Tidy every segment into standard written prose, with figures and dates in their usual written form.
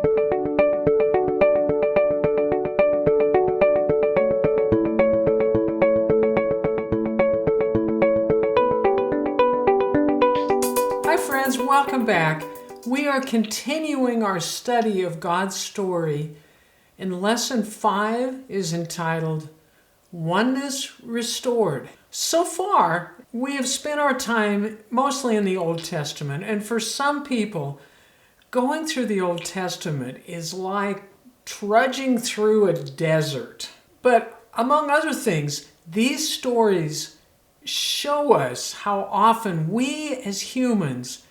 Hi friends, welcome back. We are continuing our study of God's story, and lesson 5 is entitled Oneness Restored. So far, we have spent our time mostly in the Old Testament, and for some people, going through the Old Testament is like trudging through a desert. But among other things, these stories show us how often we as humans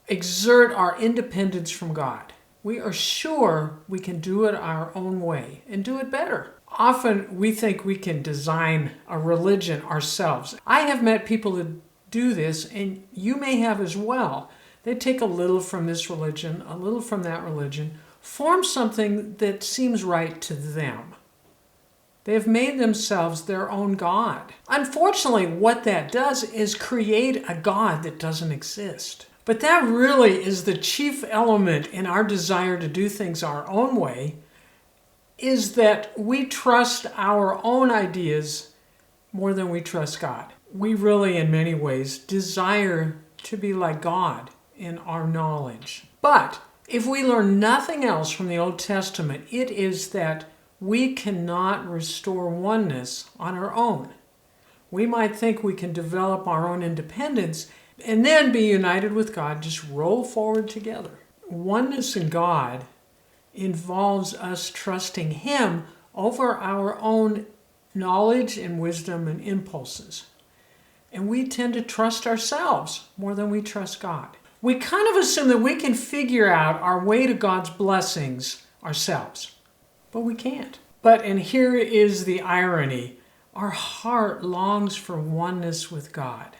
exert our independence from God. We are sure we can do it our own way and do it better. Often we think we can design a religion ourselves. I have met people that do this, and you may have as well. They take a little from this religion, a little from that religion, form something that seems right to them. They have made themselves their own God. Unfortunately, what that does is create a God that doesn't exist. But that really is the chief element in our desire to do things our own way, is that we trust our own ideas more than we trust God. We really, in many ways, desire to be like God in our knowledge. But if we learn nothing else from the Old Testament, it is that we cannot restore oneness on our own. We might think we can develop our own independence and then be united with God, just roll forward together. Oneness in God involves us trusting Him over our own knowledge and wisdom and impulses. And we tend to trust ourselves more than we trust God. We kind of assume that we can figure out our way to God's blessings ourselves, but we can't. And here is the irony. Our heart longs for oneness with God.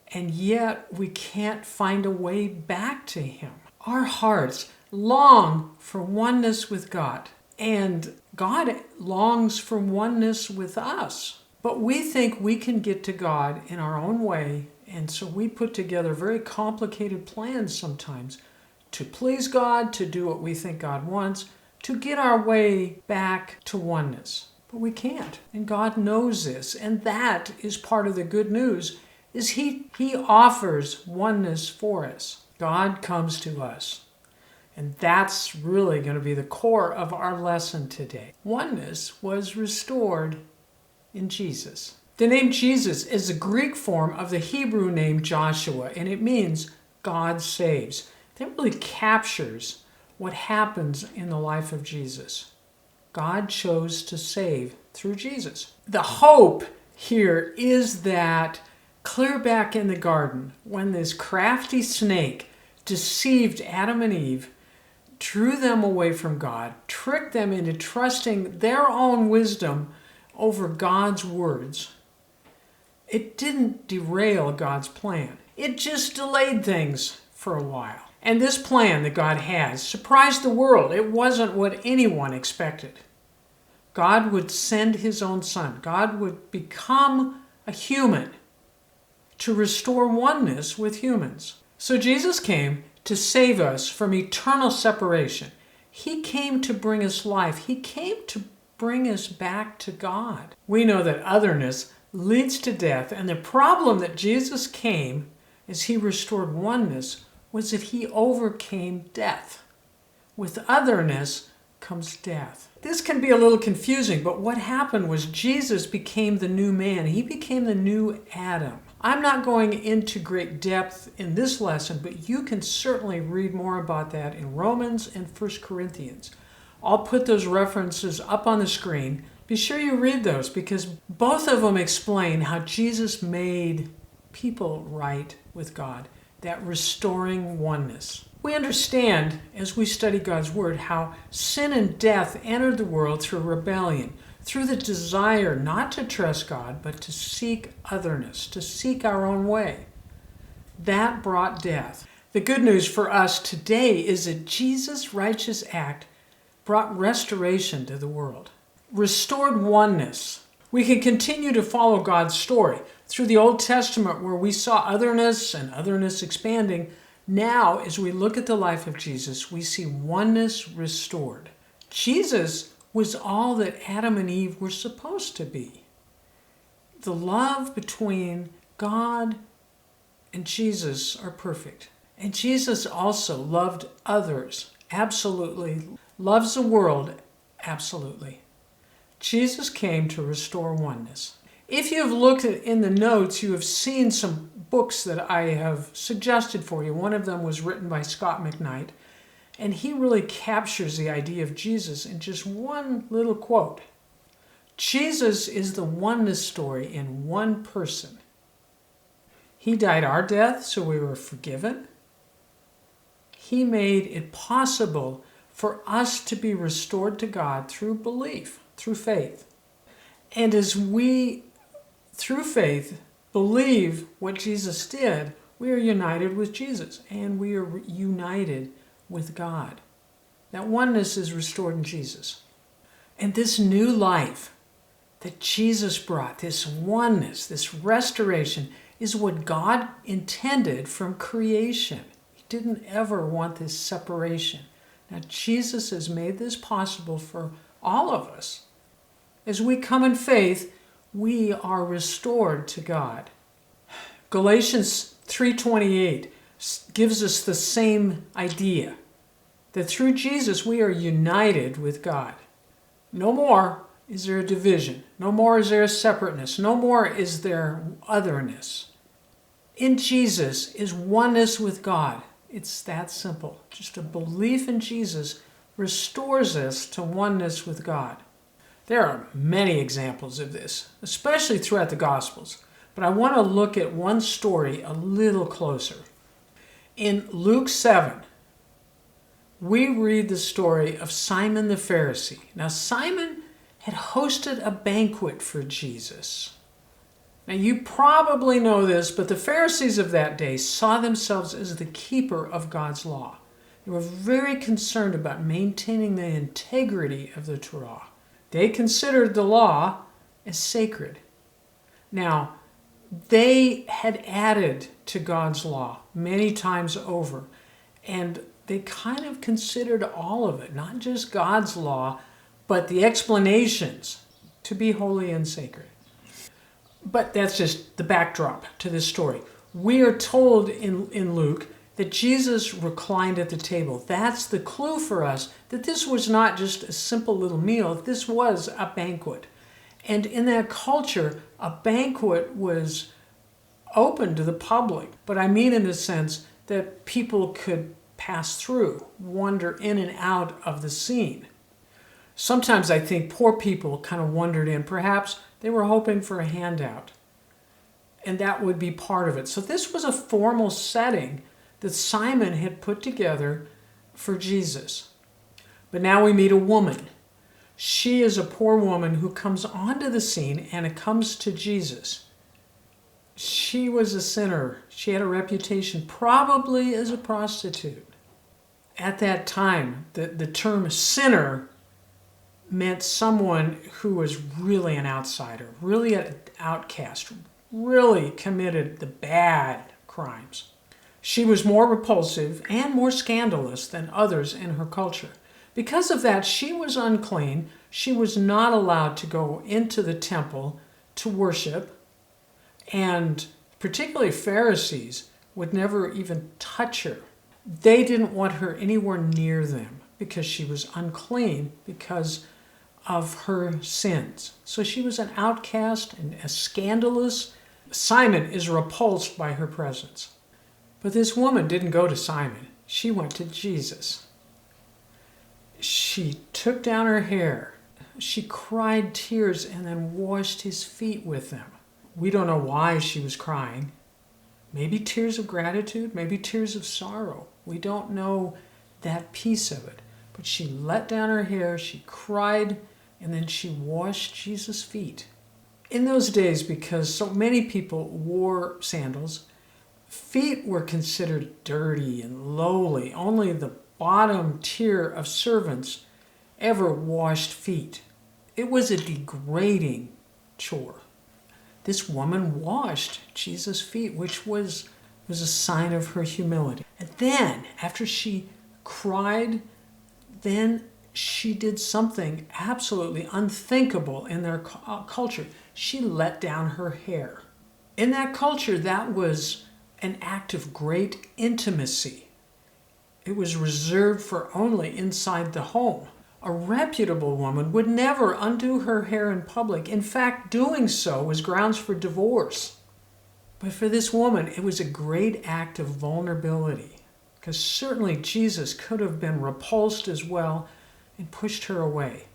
And yet we can't find a way back to Him. Our hearts long for oneness with God, and God longs for oneness with us. But we think we can get to God in our own way, and so we put together very complicated plans sometimes to please God, to do what we think God wants, to get our way back to oneness. But we can't, and God knows this, and that is part of the good news. Is He offers oneness for us. God comes to us. And that's really going to be the core of our lesson today. Oneness was restored in Jesus. The name Jesus is a Greek form of the Hebrew name Joshua, and it means God saves. That really captures what happens in the life of Jesus. God chose to save through Jesus. The hope here is that clear back in the garden, when this crafty snake deceived Adam and Eve, drew them away from God, tricked them into trusting their own wisdom over God's words, it didn't derail God's plan. It just delayed things for a while. And this plan that God has surprised the world. It wasn't what anyone expected. God would send His own Son. God would become a human to restore oneness with humans. So Jesus came to save us from eternal separation. He came to bring us life. He came to bring us back to God. We know that otherness leads to death, and the problem that Jesus came as He restored oneness was that He overcame death. With otherness comes death. This can be a little confusing, but what happened was Jesus became the new man. He became the new Adam. I'm not going into great depth in this lesson, but you can certainly read more about that in Romans and 1 Corinthians. I'll put those references up on the screen. Be sure you read those, because both of them explain how Jesus made people right with God, that restoring oneness. We understand, as we study God's Word, how sin and death entered the world through rebellion, through the desire not to trust God, but to seek otherness, to seek our own way. That brought death. The good news for us today is that Jesus' righteous act brought restoration to the world, restored oneness. We can continue to follow God's story through the Old Testament, where we saw otherness and otherness expanding. Now, as we look at the life of Jesus, we see oneness restored. Jesus was all that Adam and Eve were supposed to be. The love between God and Jesus are perfect. And Jesus also loved others, absolutely. Loves the world, absolutely. Jesus came to restore oneness. If you have looked in the notes, you have seen some books that I have suggested for you. One of them was written by Scot McKnight, and he really captures the idea of Jesus in just one little quote. Jesus is the oneness story in one person. He died our death so we were forgiven. He made it possible for us to be restored to God through belief, through faith. And as we, through faith, believe what Jesus did, we are united with Jesus and we are united with God. That oneness is restored in Jesus. And this new life that Jesus brought, this oneness, this restoration, is what God intended from creation. He didn't ever want this separation. Now, Jesus has made this possible for all of us. As we come in faith, we are restored to God. Galatians 3:28 gives us the same idea, that through Jesus we are united with God. No more is there a division. No more is there a separateness. No more is there otherness. In Jesus is oneness with God. It's that simple. Just a belief in Jesus restores us to oneness with God. There are many examples of this, especially throughout the Gospels. But I want to look at one story a little closer. In Luke 7, we read the story of Simon the Pharisee. Now, Simon had hosted a banquet for Jesus. Now, you probably know this, but the Pharisees of that day saw themselves as the keeper of God's law. They were very concerned about maintaining the integrity of the Torah. They considered the law as sacred. Now, they had added to God's law many times over, and they kind of considered all of it, not just God's law, but the explanations to be holy and sacred. But that's just the backdrop to this story. We are told in Luke that Jesus reclined at the table. That's the clue for us that this was not just a simple little meal. This was a banquet. And in that culture, a banquet was open to the public. But I mean in the sense that people could pass through, wander in and out of the scene. Sometimes I think poor people kind of wandered in. Perhaps they were hoping for a handout. And that would be part of it. So this was a formal setting that Simon had put together for Jesus. But now we meet a woman. She is a poor woman who comes onto the scene and it comes to Jesus. She was a sinner. She had a reputation probably as a prostitute. At that time, the term sinner meant someone who was really an outsider, really an outcast, really committed the bad crimes. She was more repulsive and more scandalous than others in her culture. Because of that, she was unclean. She was not allowed to go into the temple to worship. And particularly Pharisees would never even touch her. They didn't want her anywhere near them because she was unclean because of her sins. So she was an outcast and a scandalous. Simon is repulsed by her presence. But this woman didn't go to Simon. She went to Jesus. She took down her hair. She cried tears and then washed his feet with them. We don't know why she was crying. Maybe tears of gratitude, maybe tears of sorrow. We don't know that piece of it. But she let down her hair, she cried, and then she washed Jesus' feet. In those days, because so many people wore sandals, feet were considered dirty and lowly. Only the bottom tier of servants ever washed feet. It was a degrading chore. This woman washed Jesus' feet, which was was a sign of her humility. And then, after she cried, then she did something absolutely unthinkable in their culture. She let down her hair. In that culture, that was an act of great intimacy. It was reserved for only inside the home. A reputable woman would never undo her hair in public. In fact, doing so was grounds for divorce. But for this woman, it was a great act of vulnerability, because certainly Jesus could have been repulsed as well and pushed her away.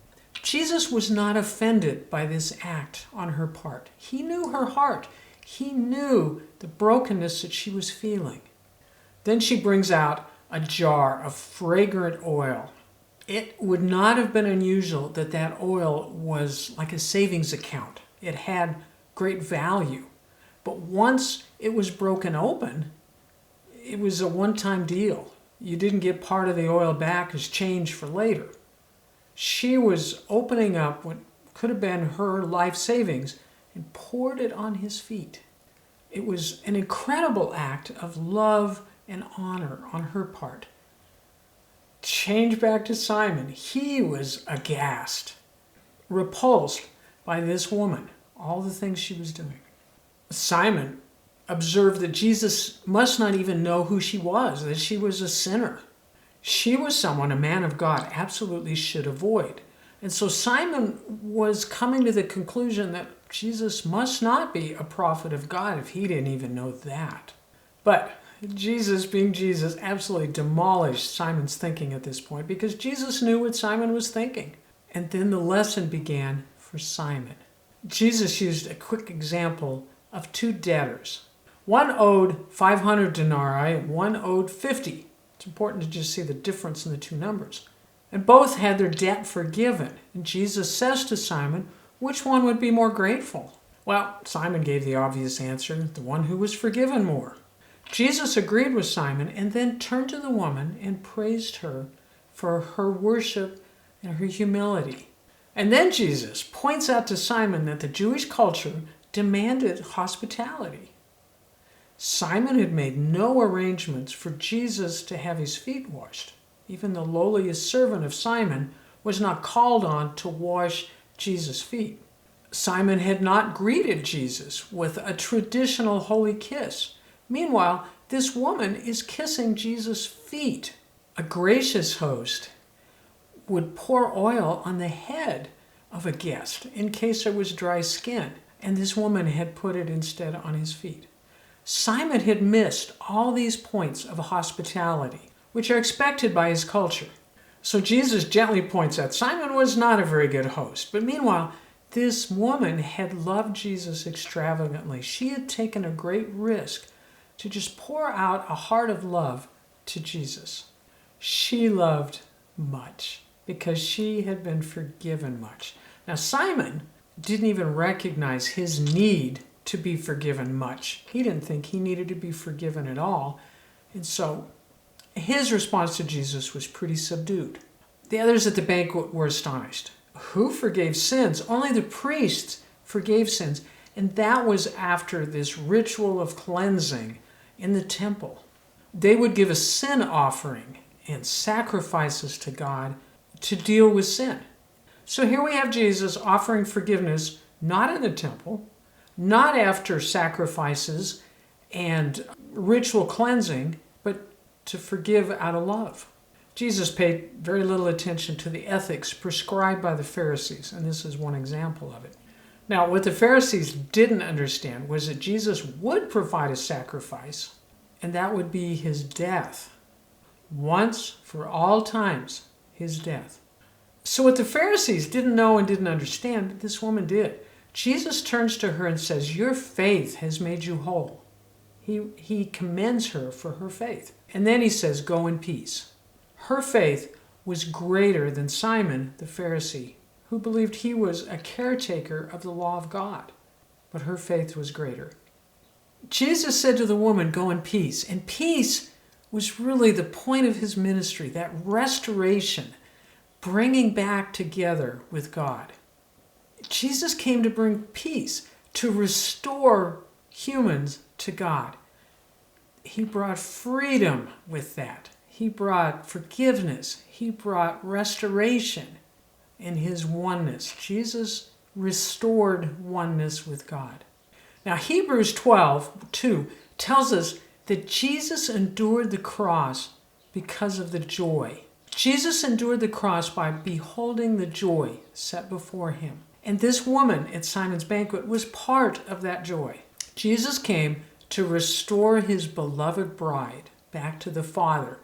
Jesus was not offended by this act on her part. He knew her heart. He knew the brokenness that she was feeling. Then she brings out a jar of fragrant oil. It would not have been unusual that that oil was like a savings account. It had great value. But once it was broken open, it was a one-time deal. You didn't get part of the oil back as change for later. She was opening up what could have been her life savings and poured it on his feet. It was an incredible act of love and honor on her part. Change back to Simon. He was aghast, repulsed by this woman, all the things she was doing. Simon observed that Jesus must not even know who she was, that she was a sinner. She was someone a man of God absolutely should avoid. And so Simon was coming to the conclusion that Jesus must not be a prophet of God if he didn't even know that. But Jesus, being Jesus, absolutely demolished Simon's thinking at this point, because Jesus knew what Simon was thinking. And then the lesson began for Simon. Jesus used a quick example of two debtors. One owed 500 denarii and one owed 50. It's important to just see the difference in the two numbers. And both had their debt forgiven. And Jesus says to Simon, which one would be more grateful? Well, Simon gave the obvious answer, the one who was forgiven more. Jesus agreed with Simon and then turned to the woman and praised her for her worship and her humility. And then Jesus points out to Simon that the Jewish culture demanded hospitality. Simon had made no arrangements for Jesus to have his feet washed. Even the lowliest servant of Simon was not called on to wash Jesus' feet. Simon had not greeted Jesus with a traditional holy kiss. Meanwhile, this woman is kissing Jesus' feet. A gracious host would pour oil on the head of a guest in case there was dry skin, and this woman had put it instead on his feet. Simon had missed all these points of hospitality, which are expected by his culture. So Jesus gently points out Simon was not a very good host, but meanwhile, this woman had loved Jesus extravagantly. She had taken a great risk to just pour out a heart of love to Jesus. She loved much because she had been forgiven much. Now, Simon didn't even recognize his need to be forgiven much. He didn't think he needed to be forgiven at all. And so his response to Jesus was pretty subdued. The others at the banquet were astonished. Who forgave sins? Only the priests forgave sins. And that was after this ritual of cleansing in the temple. They would give a sin offering and sacrifices to God to deal with sin. So here we have Jesus offering forgiveness, not in the temple, not after sacrifices and ritual cleansing, but to forgive out of love. Jesus paid very little attention to the ethics prescribed by the Pharisees, and this is one example of it. Now, what the Pharisees didn't understand was that Jesus would provide a sacrifice, and that would be his death. Once for all times, his death. So what the Pharisees didn't know and didn't understand, this woman did. Jesus turns to her and says, your faith has made you whole. He commends her for her faith. And then he says, go in peace. Her faith was greater than Simon the Pharisee, who believed he was a caretaker of the law of God. But her faith was greater. Jesus said to the woman, go in peace. And peace was really the point of his ministry, that restoration, bringing back together with God. Jesus came to bring peace, to restore humans to God. He brought freedom with that. He brought forgiveness. He brought restoration in his oneness. Jesus restored oneness with God. Now, Hebrews 12:2 tells us that Jesus endured the cross because of the joy. Jesus endured the cross by beholding the joy set before him. And this woman at Simon's banquet was part of that joy. Jesus came to restore his beloved bride back to the Father.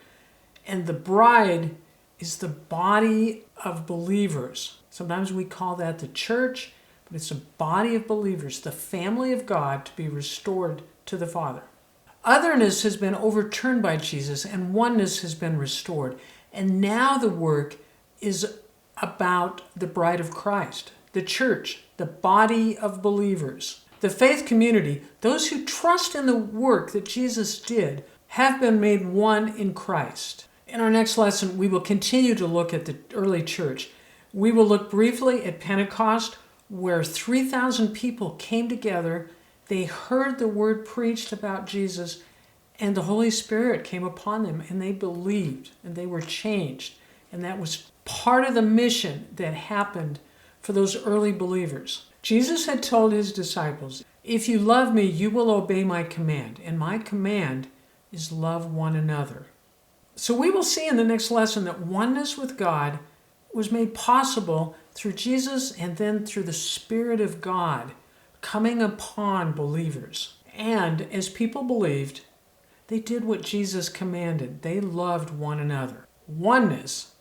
And the bride is the body of believers. Sometimes we call that the church, but it's a body of believers, the family of God, to be restored to the Father. Otherness has been overturned by Jesus, and oneness has been restored. And now the work is about the bride of Christ, the church, the body of believers. The faith community, those who trust in the work that Jesus did, have been made one in Christ. In our next lesson, we will continue to look at the early church. We will look briefly at Pentecost, where 3,000 people came together. They heard the word preached about Jesus, and the Holy Spirit came upon them, and they believed, and they were changed. And that was part of the mission that happened for those early believers. Jesus had told his disciples, "If you love me, you will obey my command, and my command is love one another." So we will see in the next lesson that oneness with God was made possible through Jesus and then through the Spirit of God coming upon believers. And as people believed, they did what Jesus commanded. They loved one another. Oneness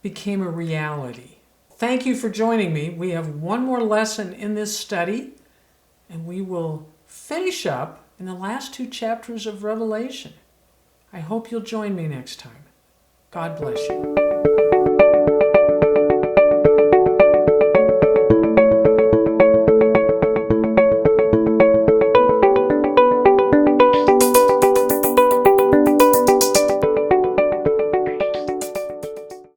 became a reality. Thank you for joining me. We have one more lesson in this study, and we will finish up in the last 2 chapters of Revelation. I hope you'll join me next time. God bless you.